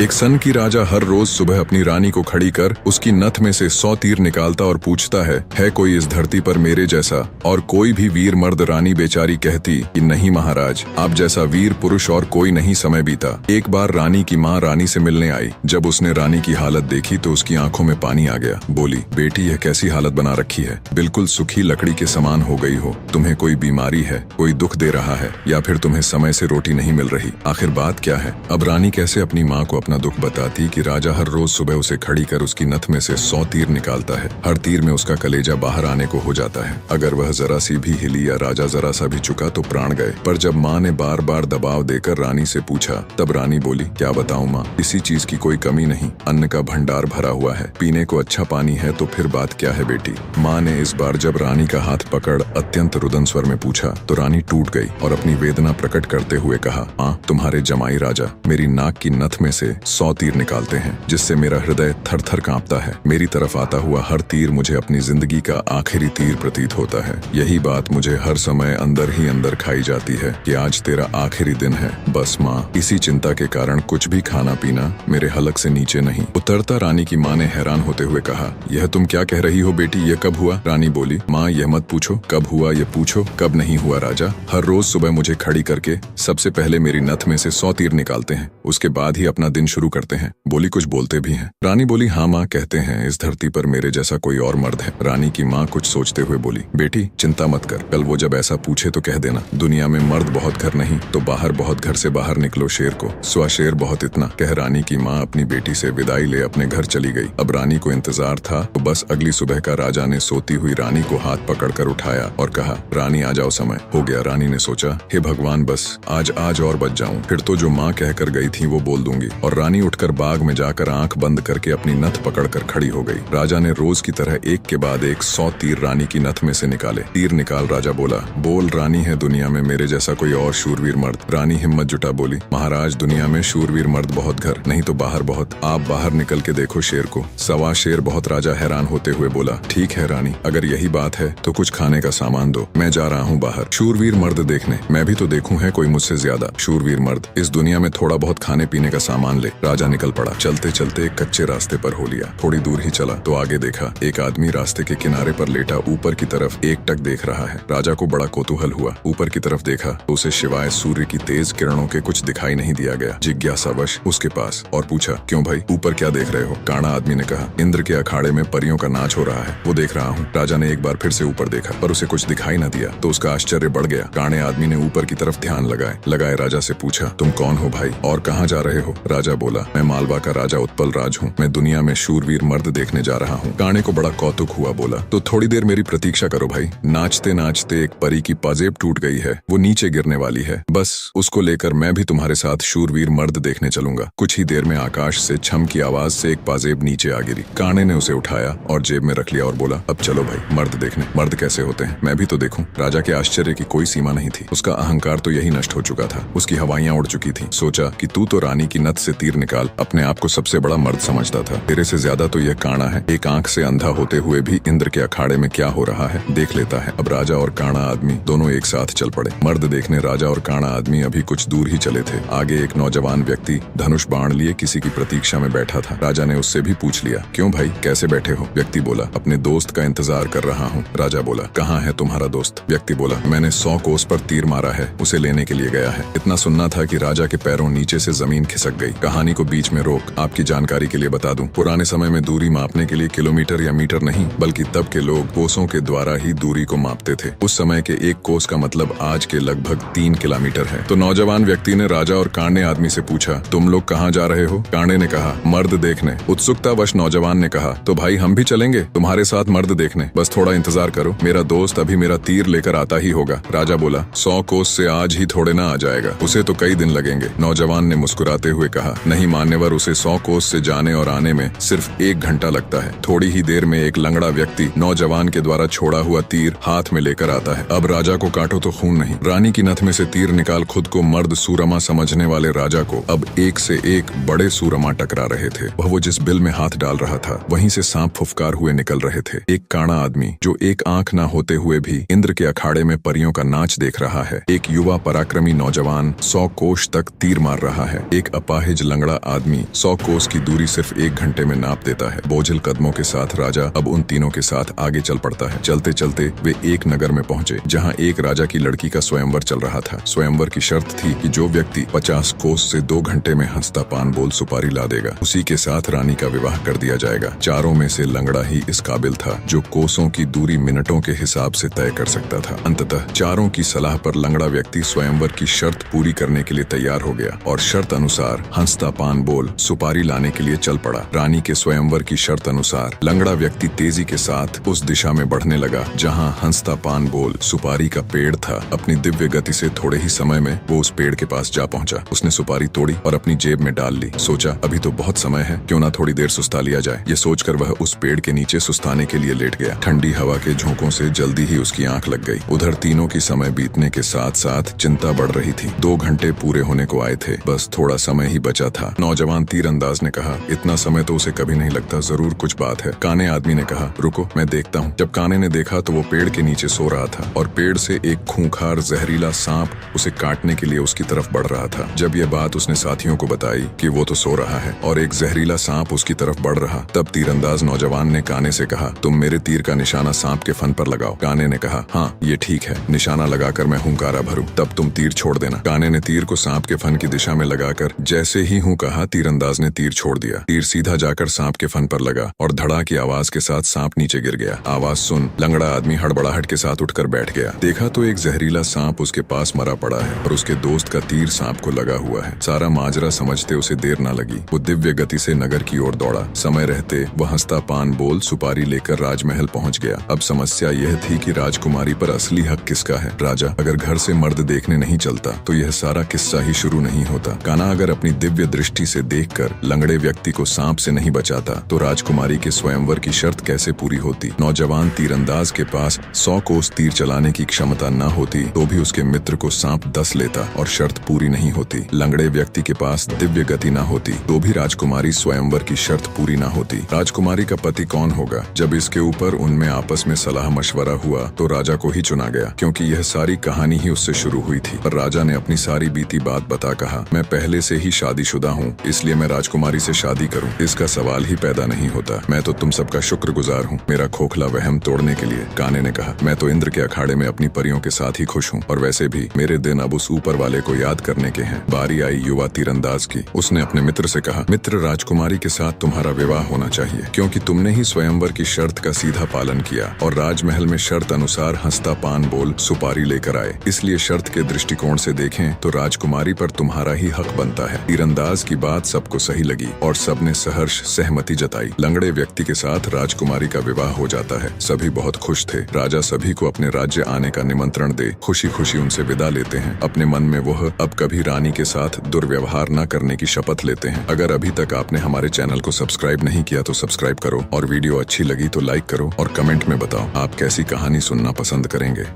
एक सन की राजा हर रोज सुबह अपनी रानी को खड़ी कर उसकी नथ में से 100 तीर निकालता और पूछता है कोई इस धरती पर मेरे जैसा? और कोई भी वीर मर्द रानी बेचारी कहती कि नहीं महाराज, आप जैसा वीर पुरुष और कोई नहीं समय बीता। एक बार रानी की माँ रानी से मिलने आई। जब उसने रानी की हालत देखी तो उसकी आंखों में पानी आ गया। बोली, बेटी यह कैसी हालत बना रखी है? बिल्कुल सूखी लकड़ी के समान हो गई हो। तुम्हें कोई बीमारी है, कोई दुख दे रहा है, या फिर तुम्हें समय से रोटी नहीं मिल रही? आखिर बात क्या है? अब रानी कैसे अपनी माँ को अपना दुख बताती कि राजा हर रोज सुबह उसे खड़ी कर उसकी नथ में से 100 तीर निकालता है। हर तीर में उसका कलेजा बाहर आने को हो जाता है। अगर वह जरा सी भी हिली या राजा जरा सा भी चुका तो प्राण गए। पर जब माँ ने बार बार दबाव देकर रानी से पूछा, तब रानी बोली, क्या बताऊं माँ, किसी चीज की कोई कमी नहीं। अन्न का भंडार भरा हुआ है, पीने को अच्छा पानी है, तो फिर बात क्या है बेटी? माँ ने इस बार जब रानी का हाथ पकड़ अत्यंत रुदन स्वर में पूछा तो रानी टूट गई और अपनी वेदना प्रकट करते हुए कहा, माँ, तुम्हारे जमाई राजा मेरी नाक की नथ में से 100 तीर निकालते हैं, जिससे मेरा हृदय थर थर कांपता है। मेरी तरफ आता हुआ हर तीर मुझे अपनी जिंदगी का आखिरी तीर प्रतीत होता है। यही बात मुझे हर समय अंदर ही अंदर खाई जाती है कि आज तेरा आखिरी दिन है। बस माँ, इसी चिंता के कारण कुछ भी खाना पीना मेरे हलक से नीचे नहीं उतरता। रानी की माँ ने हैरान होते हुए कहा, यह तुम क्या कह रही हो बेटी, ये कब हुआ? रानी बोली, माँ यह मत पूछो कब हुआ, ये पूछो कब नहीं हुआ। राजा हर रोज सुबह मुझे खड़ी करके सबसे पहले मेरी नथ में से 100 तीर निकालते हैं, उसके बाद ही अपना दिन शुरू करते हैं। बोली, कुछ बोलते भी हैं? रानी बोली, हाँ माँ, कहते हैं इस धरती पर मेरे जैसा कोई और मर्द है। रानी की माँ कुछ सोचते हुए बोली, बेटी चिंता मत कर, कल वो जब ऐसा पूछे तो कह देना, दुनिया में मर्द बहुत घर नहीं तो बाहर बहुत घर से बाहर निकलो शेर को, स्वा शेर बहुत इतना। कह रानी की माँ अपनी बेटी से विदाई ले अपने घर चली गई। अब रानी को इंतजार था तो बस अगली सुबह का राजा ने सोती हुई रानी को हाथ पकड़कर उठाया और कहा, रानी आ जाओ, समय हो गया। रानी ने सोचा, हे भगवान, बस आज और बच जाऊं, फिर तो जो माँ कहकर गई थी वो बोल दूंगी। और रानी उठकर बाग में जाकर आंख बंद करके अपनी नथ पकड़कर खड़ी हो गई। राजा ने रोज की तरह एक के बाद एक 100 तीर रानी की नथ में से निकाले। तीर निकाल राजा बोला, बोल रानी है दुनिया में मेरे जैसा कोई और शूरवीर मर्द? रानी हिम्मत जुटा बोली, महाराज दुनिया में शूरवीर मर्द बहुत घर नहीं तो बाहर बहुत, आप बाहर निकल के देखो शेर को। सवा शेर बहुत। राजा हैरान होते हुए बोला, ठीक है रानी, अगर यही बात है तो कुछ खाने का सामान दो, मैं जा रहा हूँ बाहर शूरवीर मर्द देखने। मैं भी तो देखूं है कोई मुझसे ज्यादा शूरवीर मर्द। इस दुनिया में थोड़ा बहुत खाने पीने का सामान ले। राजा निकल पड़ा। चलते चलते एक कच्चे रास्ते पर हो लिया। थोड़ी दूर ही चला तो आगे देखा एक आदमी रास्ते के किनारे पर लेटा ऊपर की तरफ एकटक देख रहा है। राजा को बड़ा कौतूहल हुआ। ऊपर की तरफ देखा तो उसे सिवाय सूर्य की तेज किरणों के कुछ दिखाई नहीं दिया गया। जिज्ञासावश उसके पास और पूछा, क्यों भाई, ऊपर क्या देख रहे हो? काना आदमी ने कहा, इंद्र के अखाड़े में परियों का नाच हो रहा है, वो देख रहा हूँ। राजा ने एक बार फिर से ऊपर देखा पर उसे कुछ दिखाई न दिया तो उसका आश्चर्य बढ़ गया। काने आदमी ने ऊपर की तरफ ध्यान लगाए राजा से पूछा, तुम कौन हो भाई और कहाँ जा रहे हो? राजा बोला, मैं मालवा का राजा उत्पल राज हूँ, मैं दुनिया में शूरवीर मर्द देखने जा रहा हूँ। काने को बड़ा कौतुक हुआ। बोला, तो थोड़ी देर मेरी प्रतीक्षा करो भाई। नाचते नाचते एक परी की पाजेब टूट गई है, वो नीचे गिरने वाली है, बस उसको लेकर मैं भी तुम्हारे साथ शूरवीर मर्द देखने चलूंगा। कुछ ही देर में आकाश से छम की आवाज से एक पाजेब नीचे आ गिरी। काने ने उसे उठाया और जेब में रख लिया और बोला, अब चलो भाई मर्द देखने। मर्द कैसे होते हैं मैं भी तो देखूं। राजा के आश्चर्य की कोई सीमा नहीं थी। उसका अहंकार तो यही नष्ट हो चुका था, उसकी हवाइयां उड़ चुकी थी। सोचा कि तू तो रानी की नथ से तीर निकाल अपने आप को सबसे बड़ा मर्द समझता था, तेरे से ज्यादा तो यह काना है। एक आंख से अंधा होते हुए भी इंद्र के अखाड़े में क्या हो रहा है देख लेता है। अब राजा और काना आदमी दोनों एक साथ चल पड़े। मर्द देखने राजा और काना आदमी अभी कुछ दूर ही चले थे। आगे एक नौजवान व्यक्ति धनुष बाण लिए किसी की प्रतीक्षा में बैठा था। राजा ने उससे भी पूछ लिया, क्यों भाई कैसे बैठे हो? व्यक्ति बोला, अपने दोस्त का इंतजार कर रहा हूँ। राजा बोला, कहाँ है तुम्हारा दोस्त? व्यक्ति बोला, मैंने 100 कोस पर तीर मारा है, उसे लेने के लिए गया है। इतना सुनना था कि राजा के पैरों नीचे से जमीन खिसक गई। कहानी को बीच में रोक आपकी जानकारी के लिए बता दूं, पुराने समय में दूरी मापने के लिए किलोमीटर या मीटर नहीं बल्कि तब के लोग कोसों के द्वारा ही दूरी को मापते थे। उस समय के एक कोस का मतलब आज के लगभग 3 किलोमीटर है। तो नौजवान व्यक्ति ने राजा और कांडे आदमी से पूछा, तुम लोग कहाँ जा रहे हो? कांडे ने कहा, मर्द देखने। उत्सुकतावश नौजवान ने कहा, तो भाई हम भी चलेंगे तुम्हारे साथ मर्द देखने, बस थोड़ा इंतजार करो, मेरा दोस्त अभी मेरा तीर लेकर आता ही होगा। राजा बोला, 100 कोस से आज ही थोड़े ना आ जाएगा, उसे तो कई दिन लगेंगे। नौजवान ने मुस्कुराते हुए कहा, नहीं मान्यवर, उसे 100 कोस से जाने और आने में सिर्फ 1 घंटा लगता है। थोड़ी ही देर में एक लंगड़ा व्यक्ति नौजवान के द्वारा छोड़ा हुआ तीर हाथ में लेकर आता है। अब राजा को काटो तो खून नहीं। रानी की नथ में से तीर निकाल खुद को मर्द सूरमा समझने वाले राजा को अब एक से एक बड़े सूरमा टकरा रहे थे। वो जिस बिल में हाथ डाल रहा था वहीं से सांप फुफकार हुए निकल रहे थे। एक काना आदमी जो एक आंख ना होते हुए भी इंद्र के अखाड़े में परियों का नाच देख रहा है। एक युवा पराक्रमी नौजवान 100 कोश तक तीर मार रहा है। एक अपाहिज लंगड़ा आदमी 100 कोस की दूरी सिर्फ 1 घंटे में नाप देता है। बोझिल कदमों के साथ राजा अब उन तीनों के साथ आगे चल पड़ता है। चलते चलते वे एक नगर में पहुंचे जहां एक राजा की लड़की का स्वयंवर चल रहा था। स्वयंवर की शर्त थी कि जो व्यक्ति 50 कोस से 2 घंटे में हंसता पान बोल सुपारी ला देगा, उसी के साथ रानी का विवाह कर दिया जाएगा। चारों में से लंगड़ा ही इस काबिल था जो कोसों की दूरी मिनटों के हिसाब से तय कर सकता था। अंततः चारों की सलाह पर लंगड़ा व्यक्ति स्वयंवर की शर्त पूरी करने के लिए तैयार हो गया और शर्त अनुसार हंसता पान बोल सुपारी लाने के लिए चल पड़ा। रानी के स्वयंवर की शर्त अनुसार लंगड़ा व्यक्ति तेजी के साथ उस दिशा में बढ़ने लगा जहां हंसता पान बोल सुपारी का पेड़ था। अपनी दिव्य गति से थोड़े ही समय में वो उस पेड़ के पास जा पहुंचा। उसने सुपारी तोड़ी और अपनी जेब में डाल ली। सोचा अभी तो बहुत समय है, क्यों ना थोड़ी देर सुस्ता लिया जाए। ये सोचकर वह उस पेड़ के नीचे सुस्ताने के लिए लेट गया। ठंडी हवा के झोंकों से जल्दी ही उसकी आंख लग गई। उधर तीनों की समय बीतने के साथ साथ चिंता बढ़ रही थी। 2 घंटे पूरे होने को आए थे, बस थोड़ा समय ही बचा था। नौजवान तीरंदाज ने कहा, इतना समय तो उसे कभी नहीं लगता, जरूर कुछ बात है। काने आदमी ने कहा, रुको मैं देखता हूँ। जब काने ने देखा तो वो पेड़ के नीचे सो रहा था और पेड़ से एक खूंखार जहरीला सांप उसे काटने के लिए उसकी तरफ बढ़ रहा था। जब यह बात उसने साथियों को बताई कि वो तो सो रहा है और एक जहरीला सांप उसकी तरफ बढ़ रहा, तब तीरंदाज नौजवान ने काने से कहा, तुम मेरे तीर का निशाना सांप के फन पर लगाओ। काने ने कहा, हाँ ये ठीक है, निशाना लगाकर मैं हुंकारा भरूं, तब तुम तीर छोड़ देना। काने ने तीर को सांप के फन की दिशा में लगाकर जैसे ही हूं कहा, तीरंदाज ने तीर छोड़ दिया। तीर सीधा जाकर सांप के फन पर लगा और धड़ा की आवाज के साथ सांप नीचे गिर गया। आवाज सुन लंगड़ा आदमी हड़बड़ाहट के साथ उठकर बैठ गया। देखा तो एक जहरीला सांप उसके पास मरा पड़ा है और उसके दोस्त का तीर सांप को लगा हुआ है। सारा माजरा समझते उसे देर न लगी। वो दिव्य गति से नगर की ओर दौड़ा। समय रहते वह हंसता पान बोल सुपारी लेकर राजमहल पहुंच गया। अब समस्या यह थी कि राजकुमारी पर असली हक किसका है। राजा अगर घर से मर्द देखने नहीं चलता तो यह सारा किस्सा ही शुरू नहीं होता। काना अगर अपनी दिव्य दृष्टि से देखकर लंगड़े व्यक्ति को सांप से नहीं बचाता तो राजकुमारी के स्वयंवर की शर्त कैसे पूरी होती। नौजवान तीरंदाज के पास 100 कोस तीर चलाने की क्षमता न होती तो भी उसके मित्र को सांप 10 लेता और शर्त पूरी नहीं होती। लंगड़े व्यक्ति के पास दिव्य गति न होती तो भी राजकुमारी स्वयंवर की शर्त पूरी न होती। राजकुमारी का पति कौन होगा? जब इसके ऊपर उनमें आपस में सलाह मशवरा हुआ तो राजा को ही चुना गया, क्योंकि यह सारी कहानी ही उससे शुरू हुई थी। पर राजा ने अपनी सारी बीती बात बता कहा, मैं पहले से ही शादीशुदा हूँ, इसलिए मैं राजकुमारी से शादी करूँ, इसका सवाल ही पैदा नहीं होता। मैं तो तुम सबका शुक्रगुजार हूँ मेरा खोखला वहम तोड़ने के लिए। काने ने कहा, मैं तो इंद्र के अखाड़े में अपनी परियों के साथ ही खुश हूँ और वैसे भी मेरे दिन अब उस ऊपर वाले को याद करने के हैं। बारी आई युवा तीरंदाज की। उसने अपने मित्र से कहा, मित्र राजकुमारी के साथ तुम्हारा विवाह होना चाहिए, क्योंकि तुमने ही स्वयंवर की शर्त का सीधा पालन किया और राजमहल में शर्त अनुसार हंसता पान बोल सुपारी लेकर आए। इसलिए शर्त के दृष्टिकोण से देखें तो राजकुमारी पर तुम्हारा ही हक बनता है। तीरंदाज की बात सबको सही लगी और सबने सहर्ष सहमति जताई। लंगड़े व्यक्ति के साथ राजकुमारी का विवाह हो जाता है। सभी बहुत खुश थे। राजा सभी को अपने राज्य आने का निमंत्रण दे खुशी खुशी उनसे विदा लेते हैं। अपने मन में वह अब कभी रानी के साथ दुर्व्यवहार न करने की शपथ लेते हैं। अगर अभी तक आपने हमारे चैनल को सब्सक्राइब नहीं किया तो सब्सक्राइब करो और वीडियो अच्छी लगी तो लाइक करो और कमेंट में बताओ आप कैसी कहानी सुनना पसंद करेंगे।